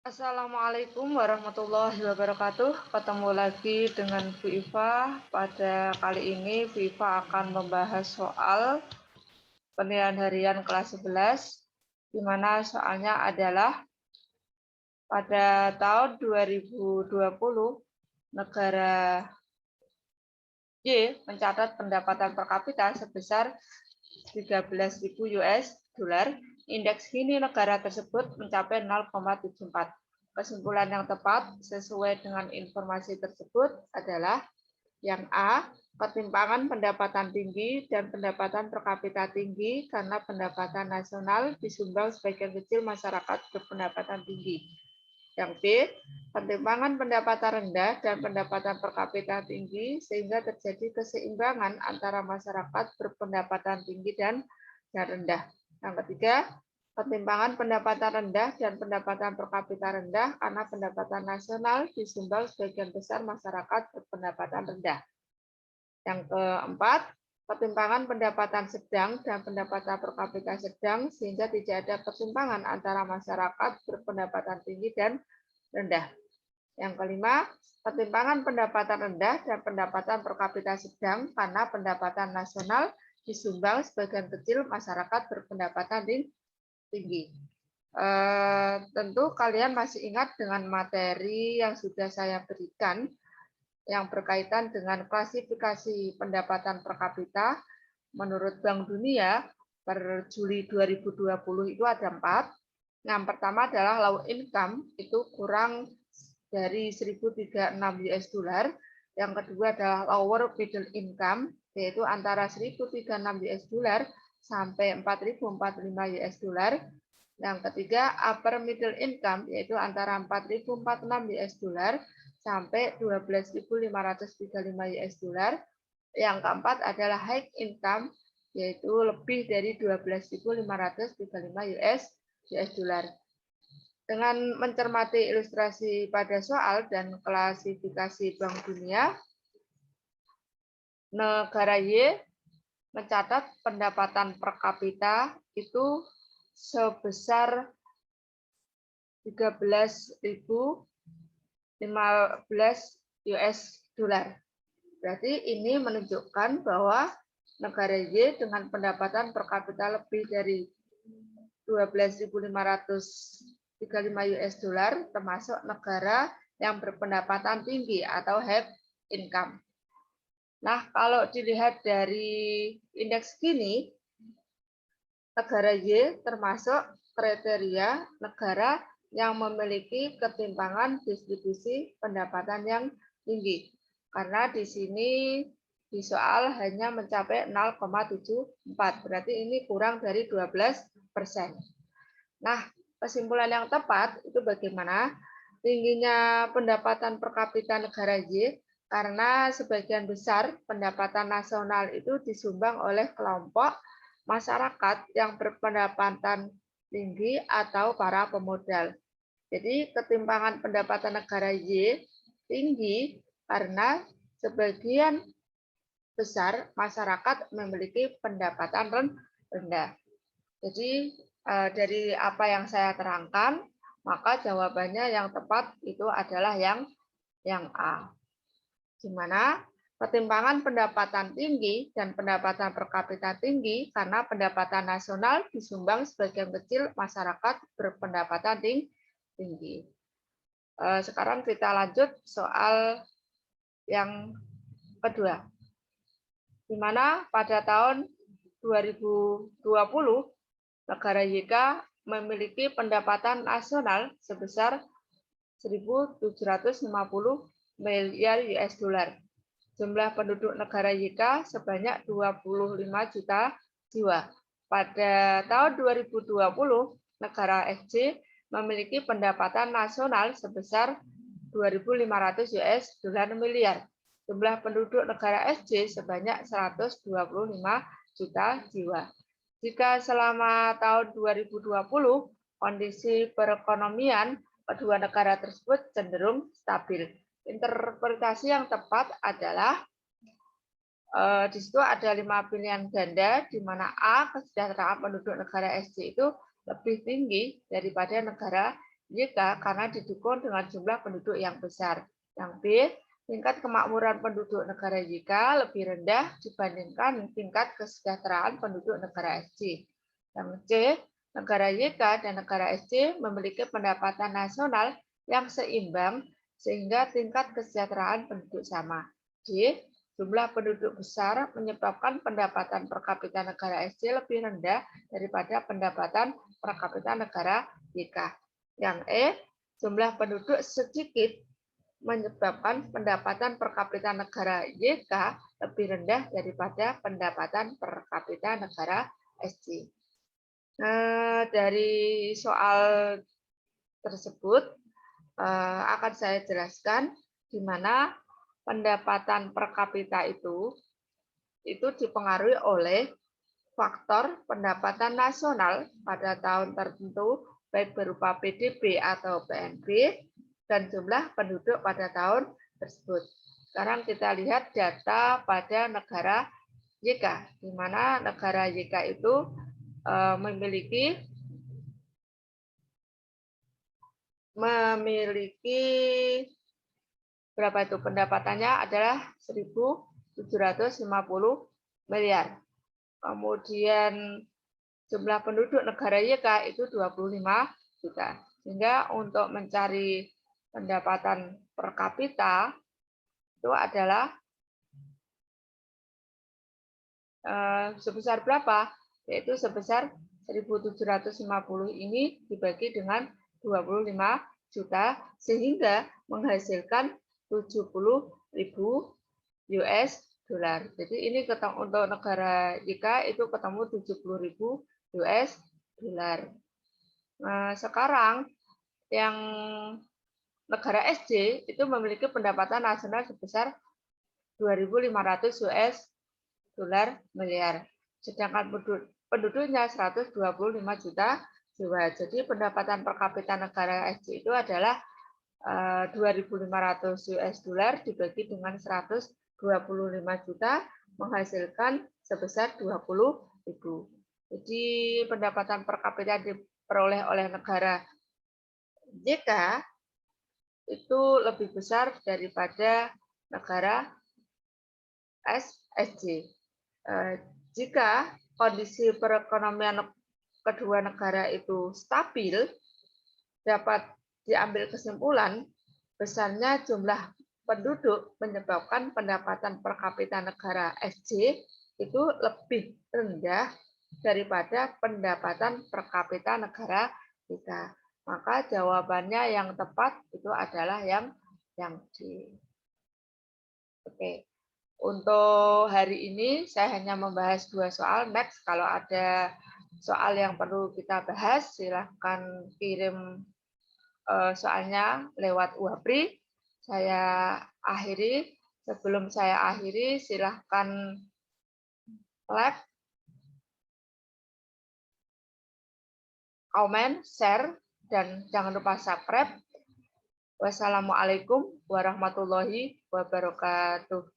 Assalamualaikum warahmatullahi wabarakatuh. Ketemu lagi dengan Bu Iva. Pada kali ini Bu Iva akan membahas soal penilaian harian kelas 11, di mana soalnya adalah pada tahun 2020 negara Y mencatat pendapatan per kapita sebesar 13.000 US dolar. Indeks Gini negara tersebut mencapai 0,74. Kesimpulan yang tepat sesuai dengan informasi tersebut adalah yang A, ketimpangan pendapatan tinggi dan pendapatan per kapita tinggi karena pendapatan nasional disumbang sebagian kecil masyarakat berpendapatan tinggi. Yang B, ketimpangan pendapatan rendah dan pendapatan per kapita tinggi sehingga terjadi keseimbangan antara masyarakat berpendapatan tinggi dan rendah. Yang ketiga, ketimpangan pendapatan rendah dan pendapatan per kapita rendah karena pendapatan nasional disumbang sebagian besar masyarakat berpendapatan rendah. Yang keempat, ketimpangan pendapatan sedang dan pendapatan per kapita sedang sehingga tidak ada ketimpangan antara masyarakat berpendapatan tinggi dan rendah. Yang kelima, ketimpangan pendapatan rendah dan pendapatan per kapita sedang karena pendapatan nasional disumbang sebagian kecil masyarakat berpendapatan tinggi. Tentu kalian masih ingat dengan materi yang sudah saya berikan yang berkaitan dengan klasifikasi pendapatan per kapita menurut Bank Dunia per Juli 2020 itu ada 4. Yang pertama adalah low income, itu kurang dari 1.036 US dollar. Yang kedua adalah lower middle income, yaitu antara 1.036 US dollar sampai 4.045 US dollar. Yang ketiga upper middle income, yaitu antara 4.046 US dollar sampai 12.535 US dollar. Yang keempat adalah high income, yaitu lebih dari 12.535 US dollar. Dengan mencermati ilustrasi pada soal dan klasifikasi Bank Dunia, negara Y mencatat pendapatan per kapita itu sebesar 13.015 US dollar. Berarti ini menunjukkan bahwa negara Y dengan pendapatan per kapita lebih dari 12.535 US dollar termasuk negara yang berpendapatan tinggi atau high income. Nah, kalau dilihat dari indeks Gini, negara Y termasuk kriteria negara yang memiliki ketimpangan distribusi pendapatan yang tinggi. Karena di sini di soal hanya mencapai 0,74, berarti ini kurang dari 12%. Nah, kesimpulan yang tepat itu bagaimana? Tingginya pendapatan per kapita negara Y karena sebagian besar pendapatan nasional itu disumbang oleh kelompok masyarakat yang berpendapatan tinggi atau para pemodal. Jadi ketimpangan pendapatan negara Y tinggi karena sebagian besar masyarakat memiliki pendapatan rendah. Jadi dari apa yang saya terangkan, maka jawabannya yang tepat itu adalah yang A. Di mana ketimpangan pendapatan tinggi dan pendapatan per kapita tinggi karena pendapatan nasional disumbang sebagian kecil masyarakat berpendapatan tinggi. Sekarang kita lanjut soal yang kedua. Di mana pada tahun 2020 negara YK memiliki pendapatan nasional sebesar 1.750 miliar US dollar. Jumlah penduduk negara YK sebanyak 25 juta jiwa. Pada tahun 2020, negara SC memiliki pendapatan nasional sebesar 2.500 US dollar miliar. Jumlah penduduk negara SC sebanyak 125 juta jiwa. Jika selama tahun 2020 kondisi perekonomian kedua negara tersebut cenderung stabil. Interpretasi yang tepat adalah di situ ada 5 pilihan ganda, di mana A, kesejahteraan penduduk negara SC itu lebih tinggi daripada negara YK karena didukung dengan jumlah penduduk yang besar. Yang B, tingkat kemakmuran penduduk negara YK lebih rendah dibandingkan tingkat kesejahteraan penduduk negara SC. Yang C, negara YK dan negara SC memiliki pendapatan nasional yang seimbang sehingga tingkat kesejahteraan penduduk sama. D, jumlah penduduk besar menyebabkan pendapatan per kapita negara SC lebih rendah daripada pendapatan per kapita negara YK. Yang E, jumlah penduduk sedikit menyebabkan pendapatan per kapita negara YK lebih rendah daripada pendapatan per kapita negara SC. Dari soal tersebut akan saya jelaskan di mana pendapatan per kapita itu dipengaruhi oleh faktor pendapatan nasional pada tahun tertentu, baik berupa PDB atau PNB, dan jumlah penduduk pada tahun tersebut. Sekarang kita lihat data pada negara YK, di mana negara YK itu memiliki berapa itu pendapatannya adalah 1.750 miliar. Kemudian jumlah penduduk negara YK itu 25 juta. Sehingga untuk mencari pendapatan per kapita itu adalah sebesar berapa? Yaitu sebesar 1.750 ini dibagi dengan 25 juta sehingga menghasilkan 70.000 US dollar. Jadi ini untuk negara YK itu ketemu 70.000 US dollar. Nah, sekarang yang negara SC itu memiliki pendapatan nasional sebesar 2.500 US dollar miliar. Sedangkan penduduknya 125 juta jiwa. Jadi pendapatan per kapita negara SC itu adalah 2.500 US dollar dibagi dengan 125 juta menghasilkan sebesar 20.000. Jadi pendapatan per kapita diperoleh oleh negara YK itu lebih besar daripada negara SC. Jika kondisi perekonomian kedua negara itu stabil, dapat diambil kesimpulan besarnya jumlah penduduk menyebabkan pendapatan per kapita negara SC itu lebih rendah daripada pendapatan per kapita negara YK. Maka jawabannya yang tepat itu adalah yang D. Oke. Untuk hari ini saya hanya membahas 2 soal. Next, kalau ada soal yang perlu kita bahas, silahkan kirim soalnya lewat Uapri. Saya akhiri. Sebelum saya akhiri, silahkan like, komen, share, dan jangan lupa subscribe. Wassalamualaikum warahmatullahi wabarakatuh.